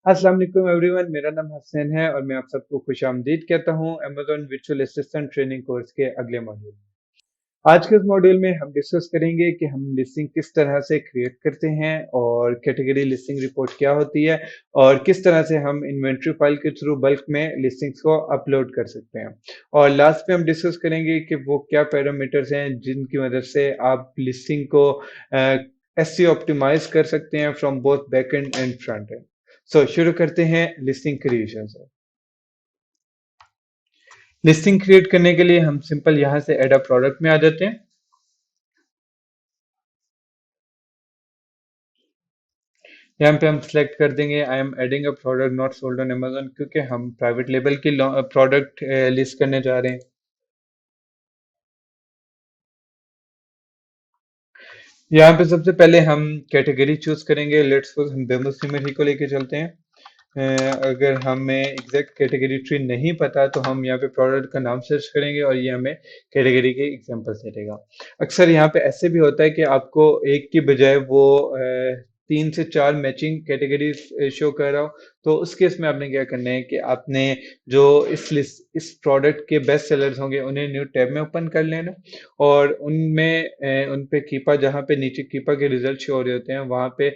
अस्सलाम वालेकुम एवरीवन, मेरा नाम हसन है और मैं आप सबको खुशामदीद कहता हूँ Amazon virtual assistant training course के अगले मॉड्यूल में। आज के इस मॉड्यूल में हम डिस्कस करेंगे कि हम लिस्टिंग किस तरह से क्रिएट करते हैं और कैटेगरी लिस्टिंग रिपोर्ट क्या होती है और किस तरह से हम इन्वेंट्री फाइल के थ्रू बल्क में लिस्टिंग्स को अपलोड कर सकते हैं। और लास्ट में हम डिस्कस करेंगे कि वो क्या पैरामीटर्स हैं जिनकी मदद से आप लिस्टिंग को एसईओ ऑप्टिमाइज कर सकते हैं from both back and front end. शुरू करते हैं लिस्टिंग क्रिएशन से। लिस्टिंग क्रिएट करने के लिए हम सिंपल यहां से एड अ प्रोडक्ट में आ जाते हैं। यहाँ पे हम सिलेक्ट कर देंगे I am adding a product not sold on Amazon, क्योंकि हम प्राइवेट लेबल की प्रोडक्ट लिस्ट करने जा रहे हैं। यहाँ पे सबसे पहले हम कैटेगरी चूज करेंगे। लेट्स सपोज हम बेम्बू सिमर को लेके चलते हैं। अगर हमें एग्जैक्ट कैटेगरी ट्री नहीं पता तो हम यहाँ पे प्रोडक्ट का नाम सर्च करेंगे और ये हमें कैटेगरी के एग्जांपल से देगा। अक्सर यहाँ पे ऐसे भी होता है कि आपको एक की बजाय वो 3 से 4 मैचिंग कैटेगरीज शो कर रहा हो। तो उस केस में आपने क्या करना है कि आपने जो इस प्रोडक्ट के बेस्ट सेलर्स होंगे उन्हें न्यू टैब में ओपन कर लेना और उनमें उन पे कीपा, जहाँ पे नीचे कीपा के रिजल्ट शो हो रहे होते हैं वहां पे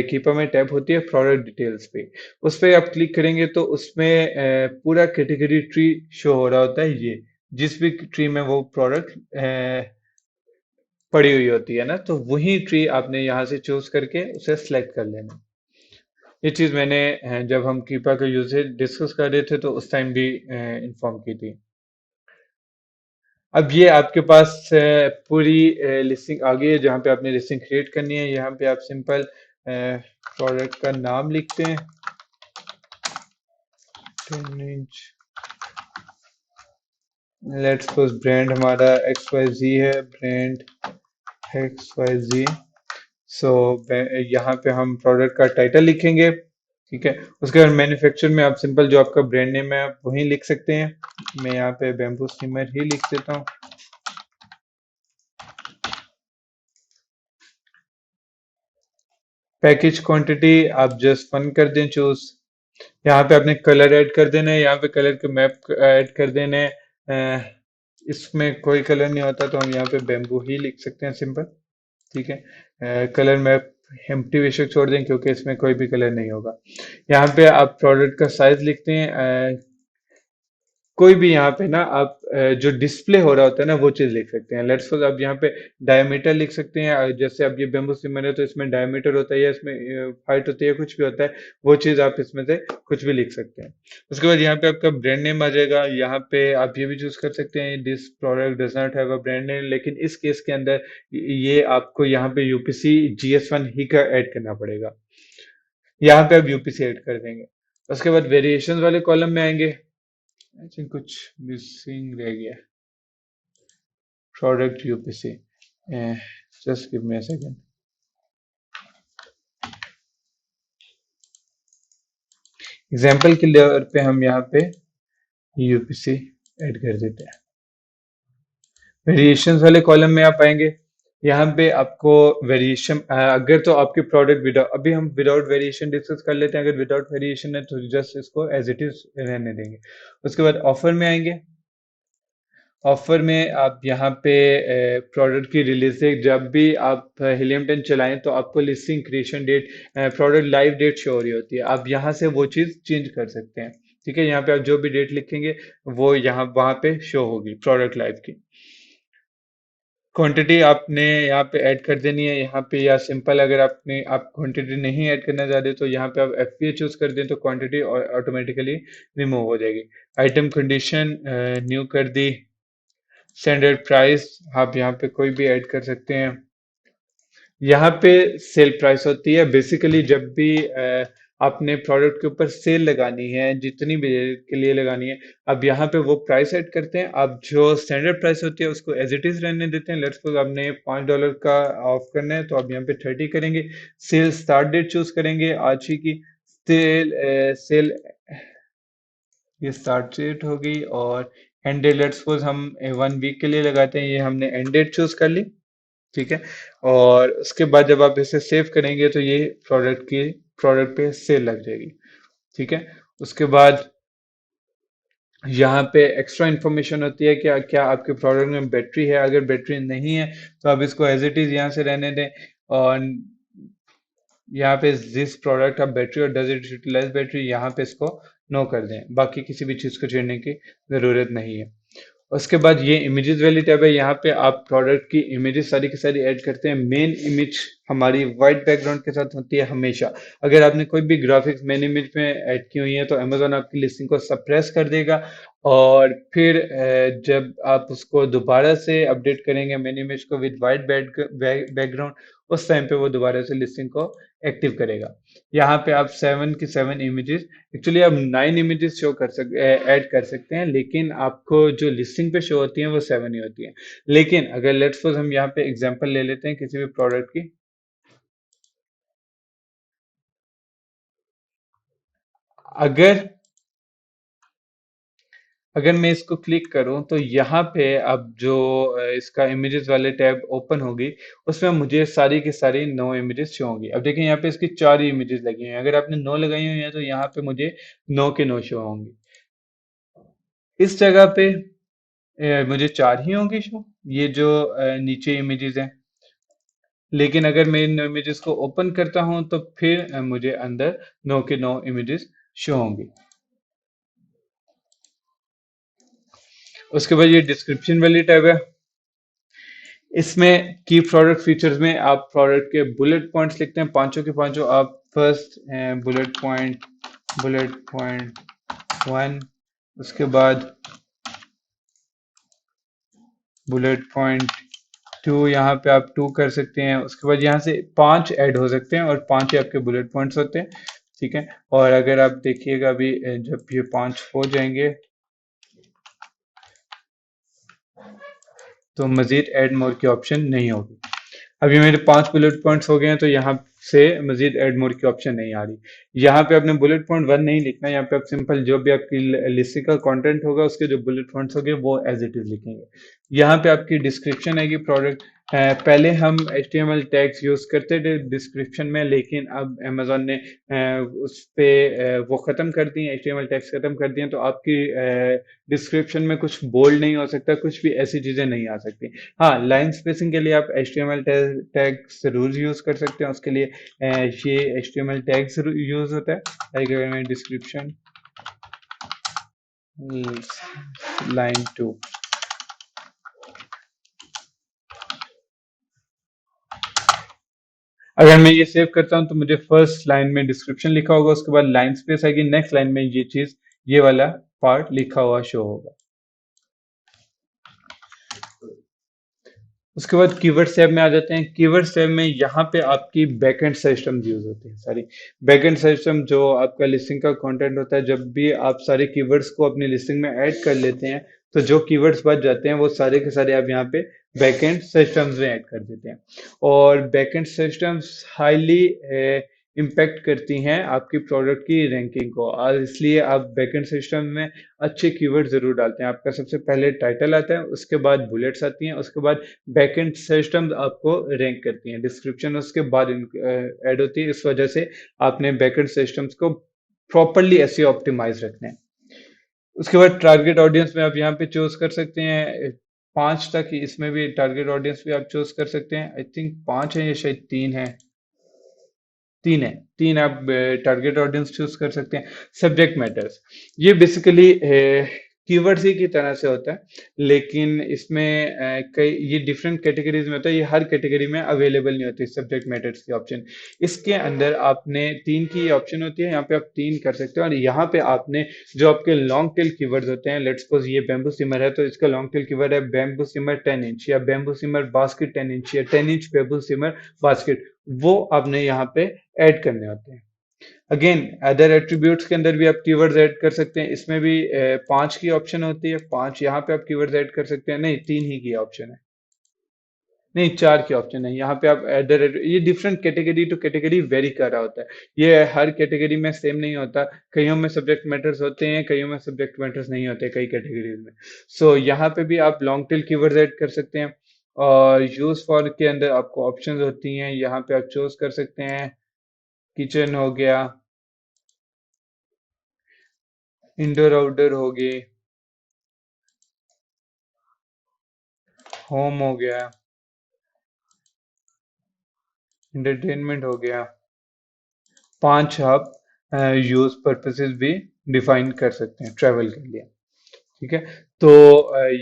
कीपा में टैब होती है प्रोडक्ट डिटेल्स पे। उस पे आप क्लिक करेंगे तो उसमें पूरा कैटेगरी ट्री शो हो रहा होता है। ये जिस भी ट्री में वो प्रोडक्ट पड़ी हुई होती है ना, तो वही ट्री आपने यहाँ से चूज करके उसे सिलेक्ट कर लेना। ये चीज मैंने जब हम कीपा के यूजेज डिस्कस कर रहे थे तो उस टाइम भी इन्फॉर्म की थी। अब ये आपके पास पूरी लिस्टिंग आ गई है जहाँ पे आपने लिस्टिंग क्रिएट करनी है। यहाँ पे आप सिंपल प्रोडक्ट का नाम लिखते हैं 10 इंच। लेट्स सपोज ब्रांड हमारा एक्स वाई जी है, ब्रांड एक्स वाई जी। सो यहाँ पे हम प्रोडक्ट का टाइटल लिखेंगे। ठीक है, उसके बाद मैन्युफैक्चर में आप सिंपल जो आपका ब्रांड नेम है आप वही लिख सकते हैं। मैं यहाँ पे बैम्बू स्टीमर ही लिख देता हूँ। पैकेज क्वांटिटी आप जस्ट 1 कर दें चूज। यहाँ पे आपने कलर ऐड कर देना है, यहाँ पे कलर के मैप ऐड कर देने हैं। इसमें कोई कलर नहीं होता तो हम यहाँ पे बैम्बू ही लिख सकते हैं सिंपल। ठीक है, कलर मैप एम्प्टी बेशक छोड़ दें क्योंकि इसमें कोई भी कलर नहीं होगा। यहाँ पे आप प्रोडक्ट का साइज लिखते हैं। कोई भी यहाँ पे ना आप जो डिस्प्ले हो रहा होता है ना वो चीज लिख सकते हैं। लेट्स सपोज आप यहाँ पे डायमीटर लिख सकते हैं। जैसे अब ये बेम्बू सिमर है तो इसमें डायमीटर होता है या इसमें हाइट होती है, कुछ भी होता है, वो चीज आप इसमें से कुछ भी लिख सकते हैं। उसके बाद यहाँ पे आपका ब्रांड नेम आ जाएगा। यहाँ पे आप ये भी चूज कर सकते हैं this product does not have a brand name, लेकिन इस केस के अंदर ये आपको यहाँ पे यूपीसी GS1 ही का ऐड करना पड़ेगा। यहाँ पे आप यूपीसी ऐड कर देंगे। उसके बाद वेरिएशन वाले कॉलम में आएंगे। आई थिंक कुछ मिसिंग रह गया। Product UPC, just give me a second. Example के लेवल पे हम यहाँ पे यूपीसी ऐड कर देते हैं। वेरिएशंस वाले कॉलम में आप आएंगे। यहाँ पे आपको वेरिएशन, अगर तो आपके प्रोडक्ट विदाउट, अभी हम विदाउट वेरिएशन डिस्कस कर लेते हैं। अगर विदाउट वेरिएशन है तो जस्ट इसको एज इट इज रहने देंगे। उसके बाद ऑफर में आएंगे। ऑफर में आप यहाँ पे प्रोडक्ट की रिलीज डेट, जब भी आप हीलियम 10 चलाएं तो आपको listing creation date, product live date show हो रही होती है। आप यहाँ से वो चीज़ चेंज कर सकते हैं। ठीक है, यहाँ पे आप जो भी डेट लिखेंगे वो यहाँ वहाँ पे शो होगी प्रोडक्ट लाइव की। क्वांटिटी आपने यहाँ पे ऐड कर देनी है यहाँ पे, या सिंपल अगर आप क्वांटिटी नहीं ऐड करना चाहते तो यहाँ पे आप FBA चूज कर दें तो क्वांटिटी ऑटोमेटिकली रिमूव हो जाएगी। आइटम कंडीशन न्यू कर दी। स्टैंडर्ड प्राइस आप यहाँ पे कोई भी ऐड कर सकते हैं। यहाँ पे सेल प्राइस होती है बेसिकली जब भी आपने प्रोडक्ट के ऊपर सेल लगानी है, जितनी भी के लिए लगानी है, अब यहाँ पे वो प्राइस ऐड करते हैं। अब जो स्टैंडर्ड प्राइस होती है उसको एज इट इज रहने देते हैं। लेट्स सपोज आपने $5 का ऑफ करना है तो आप यहाँ पे 30 करेंगे। सेल स्टार्ट डेट चूज करेंगे आज ही की। सेल ये स्टार्ट डेट होगी और एंड डेट लेट्स सपोज हम 1 वीक के लिए लगाते हैं, ये हमने एंड डेट चूज कर ली। ठीक है, और उसके बाद जब आप इसे सेव करेंगे तो ये प्रोडक्ट की प्रोडक्ट पे सेल लग जाएगी। ठीक है, उसके बाद यहाँ पे एक्स्ट्रा इन्फॉर्मेशन होती है कि क्या आपके प्रोडक्ट में बैटरी है। अगर बैटरी नहीं है तो आप इसको एज इट इज यहाँ से रहने दें, और यहाँ पे दिस प्रोडक्ट ऑफ बैटरी और डज इट यूटिलाइज बैटरी, यहाँ पे इसको नो कर दें, बाकी किसी भी चीज़ को छेड़ने की ज़रूरत नहीं है। उसके बाद ये इमेजेस वाली टैब है, यहाँ पे आप प्रोडक्ट की इमेजेस सारी की सारी ऐड करते हैं। मेन इमेज हमारी वाइट बैकग्राउंड के साथ होती है हमेशा। अगर आपने कोई भी ग्राफिक्स मेन इमेज में ऐड की हुई है तो अमेजोन आपकी लिस्टिंग को सप्रेस कर देगा, और फिर जब आप उसको दोबारा से अपडेट करेंगे मेन इमेज को विद वाइट बैकग्राउंड, उस टाइम पे वो दोबारा से लिस्टिंग को एक्टिव करेगा। यहाँ पे आप 7 की 7 इमेजेस, एक्चुअली आप 9 इमेजेस शो कर ऐड कर सकते हैं, लेकिन आपको जो लिस्टिंग पे शो होती हैं वो 7 ही होती हैं। लेकिन अगर लेट्स सपोज हम यहाँ पे एग्जांपल ले लेते हैं किसी भी प्रोडक्ट की, अगर अगर मैं इसको क्लिक करूं तो यहाँ पे अब जो इसका इमेजेस वाले टैब ओपन होगी, उसमें मुझे सारी की सारी 9 इमेजेस शो होंगी। अब देखिए यहाँ पे इसकी 4 ही इमेजेस लगी हुई हैं, अगर आपने 9 लगाई हुई हैं तो यहाँ पे मुझे 9 के 9 शो होंगी। इस जगह पे मुझे 4 ही होंगी शो, ये जो नीचे इमेजेस हैं। लेकिन अगर मैं इन इमेजेस को ओपन करता हूं तो फिर मुझे अंदर 9 के 9 इमेजेस शो होंगी। उसके बाद ये डिस्क्रिप्शन वाली टैब है, इसमें की प्रोडक्ट फीचर्स में आप प्रोडक्ट के बुलेट पॉइंट्स लिखते हैं, पांचों के पांचों। आप फर्स्ट बुलेट पॉइंट 1, उसके बाद बुलेट पॉइंट 2, यहाँ पे आप 2 कर सकते हैं। उसके बाद यहाँ से 5 ऐड हो सकते हैं, और 5 ही आपके बुलेट पॉइंट्स होते हैं। ठीक है, और अगर आप देखिएगा अभी जब ये 5 हो जाएंगे तो मजीद ऐड मोर की ऑप्शन नहीं होगी। अभी मेरे 5 बुलेट पॉइंट्स हो गए हैं, तो यहाँ से मजीद ऐड मोर की ऑप्शन नहीं आ रही। यहाँ पे आपने बुलेट पॉइंट 1 नहीं लिखना, यहाँ पे आप सिंपल जो भी आपकी लिस्ट का कंटेंट होगा उसके जो बुलेट पॉइंट्स होंगे वो एज इट इज लिखेंगे। यहाँ पे आपकी डिस्क्रिप्शन आएगी प्रोडक्ट। पहले हम HTML टैग्स यूज करते थे डिस्क्रिप्शन में, लेकिन अब अमेजोन ने उस पे वो खत्म कर दिए, HTML टैग्स खत्म कर दिए, तो आपकी डिस्क्रिप्शन में कुछ बोल्ड नहीं हो सकता, कुछ भी ऐसी चीजें नहीं आ सकती। हाँ, लाइन स्पेसिंग के लिए आप HTML टैग्स जरूर यूज कर सकते हैं। उसके लिए ये HTML टैग्स यूज होता है, लाइक अगर मैं डिस्क्रिप्शन लाइन 2, अगर मैं ये सेव करता हूं तो मुझे फर्स्ट लाइन में डिस्क्रिप्शन लिखा होगा, उसके बाद लाइन स्पेस आएगी, नेक्स्ट लाइन में ये चीज, ये वाला पार्ट लिखा हुआ शो होगा। उसके बाद कीवर्ड टैब में आ जाते हैं। कीवर्ड टैब में यहाँ पे आपकी बैकएंड सिस्टम यूज होती है सारी। बैकएंड सिस्टम जो आपका लिस्टिंग का कंटेंट होता है, जब भी आप सारे कीवर्ड्स को अपनी लिस्टिंग में ऐड कर लेते हैं तो जो कीवर्ड्स बच जाते हैं वो सारे के सारे आप यहाँ पे बैकएंड सिस्टम्स में ऐड कर देते हैं। और बैकएंड सिस्टम्स हाईली इम्पैक्ट करती हैं आपकी प्रोडक्ट की रैंकिंग को, और इसलिए आप बैकएंड सिस्टम में अच्छे कीवर्ड जरूर डालते हैं। आपका सबसे पहले टाइटल आता है, उसके बाद बुलेट्स आती हैं, उसके बाद बैकएंड सिस्टम आपको रैंक करती हैं, डिस्क्रिप्शन उसके बाद ऐड होती है। इस वजह से आपने बैकएंड सिस्टम्स को प्रॉपरली ऐसे ऑप्टिमाइज रखने हैं। उसके बाद टारगेट ऑडियंस में आप यहाँ पे चूज कर सकते हैं 5 तक, इसमें भी टारगेट ऑडियंस भी आप चूज कर सकते हैं। आई थिंक 5 है या शायद 3 है, 3 है। 3 आप टारगेट ऑडियंस चूज कर सकते हैं। सब्जेक्ट मैटर्स, ये बेसिकली कीवर्ड्स ही की तरह से होता है, लेकिन इसमें कई ये डिफरेंट कैटेगरीज में होता है, ये हर कैटेगरी में अवेलेबल नहीं होती सब्जेक्ट मैटर्स की ऑप्शन। इसके अंदर आपने 3 की ऑप्शन होती है, यहाँ पे आप 3 कर सकते हो, और यहाँ पे आपने जो आपके लॉन्ग टेल कीवर्ड्स होते हैं, लेट्स सपोज ये बैम्बू सिमर है तो इसका लॉन्ग टेल कीवर्ड है बैम्बू सिमर 10 इंच, या बैम्बू सिमर बास्केट 10 इंच, या 10 इंच बैम्बू सिमर बास्केट, वो आपने यहाँ पे ऐड करने होते हैं। अगेन अदर एट्रीब्यूट्स के अंदर भी आप कीवर्ड्स ऐड कर सकते हैं, इसमें भी 5 की ऑप्शन होती है, 5 यहाँ पे आप कीवर्ड्स ऐड कर सकते हैं, नहीं 3 ही की ऑप्शन है, नहीं 4 की ऑप्शन है। यहाँ पे आप अदर, ये different category two category very कर रहा होता है, ये हर कैटेगरी में सेम नहीं होता। कईयों में सब्जेक्ट मैटर्स होते हैं, कईयों में सब्जेक्ट मैटर्स नहीं होते कई कैटेगरीज में। सो यहाँ पे भी आप लॉन्ग टेल कीवर्ड्स ऐड कर सकते हैं, और यूज फॉर के अंदर आपको ऑप्शंस होती हैं, यहाँ पे आप चूज कर सकते हैं किचन हो गया, इंडोर आउटडोर हो गई, होम हो गया, एंटरटेनमेंट हो गया। 5 आप यूज पर्पसेस भी डिफाइन कर सकते हैं ट्रैवल के लिए। ठीक है। तो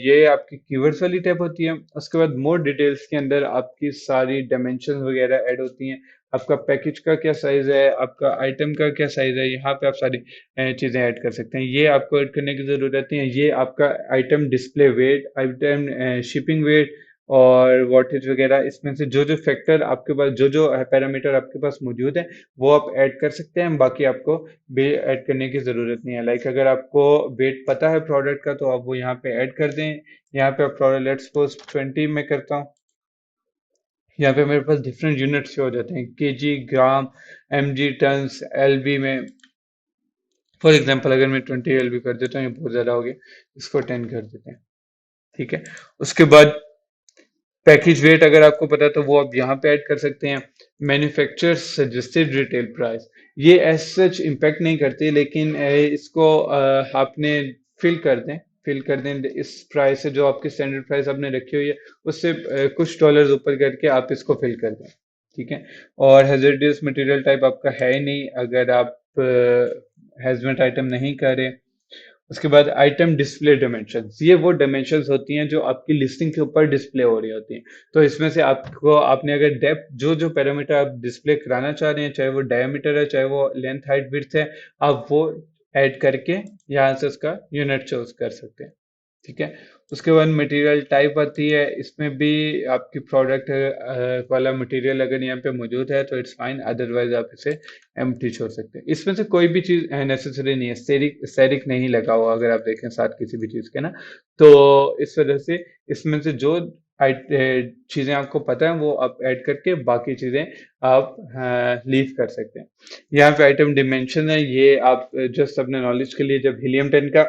ये आपकी कीवर्ड्स वाली टैब होती है। उसके बाद मोर डिटेल्स के अंदर आपकी सारी डायमेंशन वगैरह ऐड होती हैं। आपका पैकेज का क्या साइज है, आपका आइटम का क्या साइज है, यहाँ पे आप सारी चीजें ऐड कर सकते हैं। ये आपको ऐड करने की जरूरत नहीं है। ये आपका item display weight, item shipping weight और वॉटेज वगैरह, इसमें से जो जो फैक्टर आपके पास, जो जो पैरामीटर आपके पास मौजूद है, वो आप ऐड कर सकते हैं। बाकी आपको भी ऐड करने की जरूरत नहीं है। लाइक अगर आपको वेट पता है प्रोडक्ट का, तो आप वो यहाँ पे ऐड कर दें। यहाँ पे आप प्रोडक्ट लेट्स सपोज 20 में करता हूँ। यहाँ पे मेरे पास डिफरेंट यूनिट शो हो जाते हैं, केजी, ग्राम, एमजी, टन्स, एलबी में। फॉर एग्जांपल अगर मैं 20 एलबी कर देता हूँ, ये बहुत ज्यादा हो गया, इसको 10 कर देते हैं। ठीक है। उसके बाद पैकेज वेट अगर आपको पता है तो वो आप यहाँ पे ऐड कर सकते हैं। मैन्युफैक्चरर सजेस्टेड रिटेल प्राइस, ये एज सच इम्पैक्ट नहीं करती, लेकिन इसको आपने फिल कर दें, फिल कर दें इस प्राइस से, जो आपकी स्टैंडर्ड प्राइस आपने रखी हुई है उससे कुछ डॉलर्स ऊपर करके आप इसको फिल कर दें। ठीक है। और हैजर्डियस मटेरियल टाइप आपका है ही नहीं अगर आप हैजमेट आइटम नहीं करें। उसके बाद आइटम डिस्प्ले डायमेंशंस, ये वो डायमेंशंस होती हैं जो आपकी लिस्टिंग के ऊपर डिस्प्ले हो रही होती हैं। तो इसमें से आपको, आपने अगर डेप्थ, जो जो पैरामीटर आप डिस्प्ले कराना चाह रहे हैं, चाहे वो डायमीटर है, चाहे वो लेंथ हाइट विड्थ है, आप वो ऐड करके यहाँ से उसका यूनिट चूज कर सकते हैं। ठीक है। उसके बाद मटेरियल टाइप आती है। इसमें भी आपकी प्रोडक्ट वाला मटेरियल अगर यहाँ पे मौजूद है तो इट्स फाइन, अदरवाइज आप इसे एम्प्टी छोड़ सकते हैं। इसमें से कोई भी चीज नेसेसरी नहीं है, स्टेरिक स्टेरिक नहीं लगा हुआ अगर आप देखें साथ किसी भी चीज के ना। तो इस वजह से इसमें से जो चीजें आपको पता है वो आप ऐड करके बाकी चीजें आप लीव कर सकते हैं। यहाँ पे आइटम डिमेंशन है, ये आप जस्ट अपने नॉलेज के लिए, जब हीलियम 10 का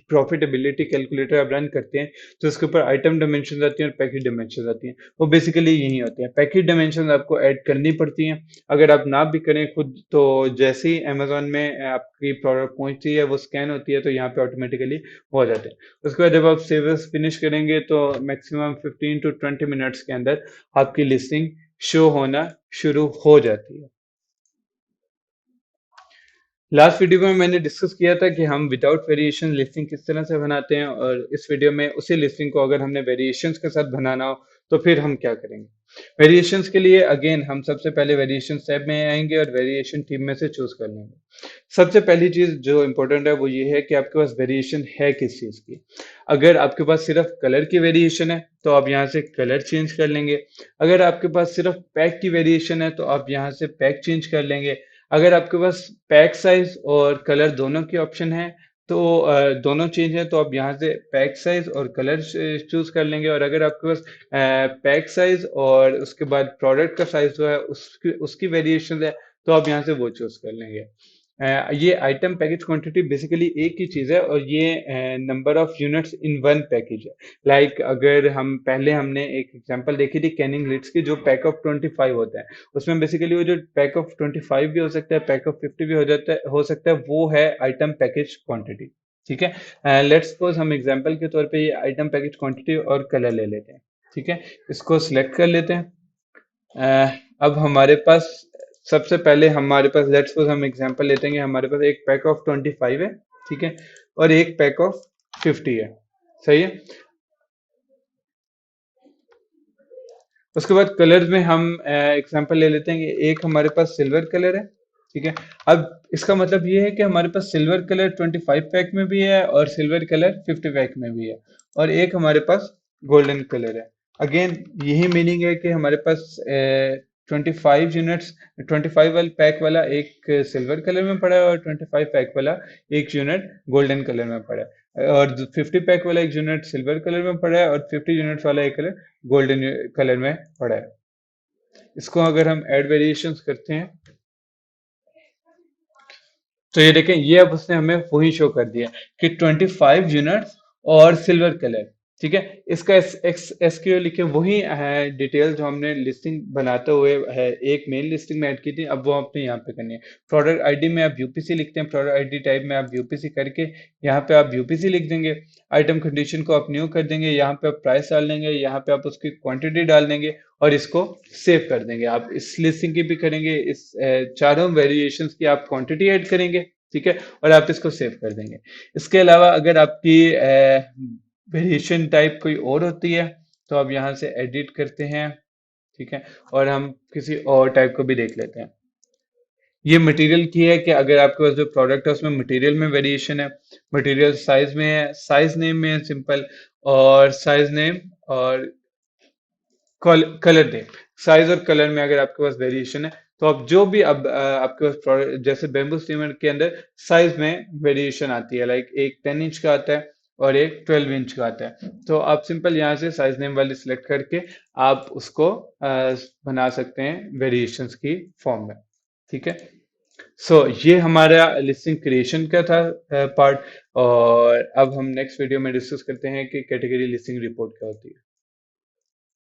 प्रॉफिटेबिलिटी कैलकुलेटर आप रन करते हैं तो उसके ऊपर आइटम डायमेंशन आती हैं और पैकेज डायमेंशन आती हैं। वो बेसिकली यही होती हैं। पैकेज डायमेंशन आपको ऐड करनी पड़ती हैं। अगर आप ना भी करें खुद, तो जैसे ही अमेजोन में आपकी प्रोडक्ट पहुंचती है, वो स्कैन होती है, तो यहाँ पे ऑटोमेटिकली हो जाते हैं। उसके बाद जब आप सेवर्स फिनिश करेंगे तो मैक्सिमम 15 to 20 मिनट्स के अंदर आपकी लिस्टिंग शो होना शुरू हो जाती है। लास्ट वीडियो में मैंने डिस्कस किया था कि हम विदाउट वेरिएशन लिस्टिंग किस तरह से बनाते हैं, और इस वीडियो में उसी लिस्टिंग को अगर हमने वेरिएशंस के साथ बनाना हो तो फिर हम क्या करेंगे। वेरिएशंस के लिए अगेन हम सबसे पहले वेरिएशन टैब में आएंगे और वेरिएशन टीम में से चूज कर लेंगे। सबसे पहली चीज जो इंपॉर्टेंट है वो ये है कि आपके पास वेरिएशन है किस चीज की। अगर आपके पास सिर्फ कलर की वेरिएशन है तो आप यहाँ से कलर चेंज कर लेंगे। अगर आपके पास सिर्फ पैक की वेरिएशन है तो आप यहाँ से पैक चेंज कर लेंगे। अगर आपके पास पैक साइज और कलर दोनों की ऑप्शन है तो दोनों चेंज है तो आप यहाँ से पैक साइज और कलर चूज कर लेंगे। और अगर आपके पास पैक साइज और उसके बाद प्रोडक्ट का साइज जो है उसकी उसकी वेरिएशन है तो आप यहाँ से वो चूज कर लेंगे। ये आइटम पैकेज क्वांटिटी बेसिकली एक ही चीज है, और ये number of units in one package है। लाइक अगर हम पहले हमने एक एग्जांपल देखी थी कैनिंग लिड्स की, जो पैक ऑफ 25 होता है, उसमें बेसिकली वो जो पैक ऑफ 25 भी हो सकता है, पैक ऑफ 50 भी हो सकता है, वो है आइटम पैकेज क्वांटिटी। ठीक है। लेट्स सपोज हम एग्जांपल के तौर पे ये आइटम पैकेज क्वांटिटी और कलर ले लेते हैं। ठीक है। इसको सिलेक्ट कर लेते हैं। अब हमारे पास, सबसे पहले हमारे पास लेट्स सपोज हम एग्जांपल लेते हैं कि हमारे पास एक पैक ऑफ 25 है। ठीक है। और एक पैक ऑफ 50 है। सही है। उसके बाद कलर्स में हम एग्जांपल ले लेते हैं कि एक हमारे पास सिल्वर कलर है। ठीक है। अब इसका मतलब ये है कि हमारे पास सिल्वर कलर 25 पैक में भी है और सिल्वर कलर 50 पैक में भी है, और एक हमारे पास गोल्डन कलर है। अगेन यही मीनिंग है कि हमारे पास 25 यूनिट्स, 25 वाला पैक वाला एक सिल्वर कलर में पड़ा है और 25 पैक वाला एक यूनिट गोल्डन कलर में पड़ा है, और 50 पैक वाला एक यूनिट सिल्वर कलर में पड़ा है और 50 यूनिट्स वाला एक कलर गोल्डन कलर में पड़ा है। इसको अगर हम ऐड वेरिएशंस करते हैं तो ये देखें, ये अब उसने हमें वही शो कर दिया कि 25 यूनिट्स और सिल्वर कलर। ठीक है। इसका एसक्यूएल लिखे वही है डिटेल जो हमने लिस्टिंग बनाते हुए है एक मेन लिस्टिंग में ऐड की थी, अब वो आपने यहाँ पे करनी है। प्रोडक्ट आईडी में आप यूपीसी लिखते हैं, प्रोडक्ट आईडी टाइप में आप यूपीसी करके यहाँ पे आप यूपीसी लिख देंगे। आइटम कंडीशन को आप न्यू कर देंगे, यहाँ पे आप प्राइस डाल देंगे, यहाँ पे आप उसकी क्वांटिटी डाल देंगे और इसको सेव कर देंगे। आप इस लिस्टिंग की भी करेंगे, इस चारों वेरिएशंस की आप क्वांटिटी ऐड करेंगे, ठीक है, और आप इसको सेव कर देंगे। इसके अलावा अगर आपकी वेरिएशन टाइप कोई और होती है तो आप यहाँ से एडिट करते हैं, ठीक है, और हम किसी और टाइप को भी देख लेते हैं। ये मटेरियल की है कि अगर आपके पास जो प्रोडक्ट है उसमें मटेरियल में वेरिएशन है, मटेरियल साइज में है, साइज नेम में है सिंपल, और साइज नेम और कलर नेम, साइज और कलर में अगर आपके पास वेरिएशन है तो आप जो भी अब आपके पास प्रोडक्ट जैसे बेम्बू सीमेंट के अंदर साइज में वेरिएशन आती है, लाइक एक 10 इंच का आता है और एक 12 इंच का आता है, तो आप सिंपल यहाँ से साइज नेम वाली सिलेक्ट करके आप उसको बना सकते हैं वेरिएशंस की फॉर्म में, ठीक है। सो ये हमारा लिस्टिंग क्रिएशन का था पार्ट, और अब हम नेक्स्ट वीडियो में डिस्कस करते हैं कि कैटेगरी लिस्टिंग रिपोर्ट क्या होती है।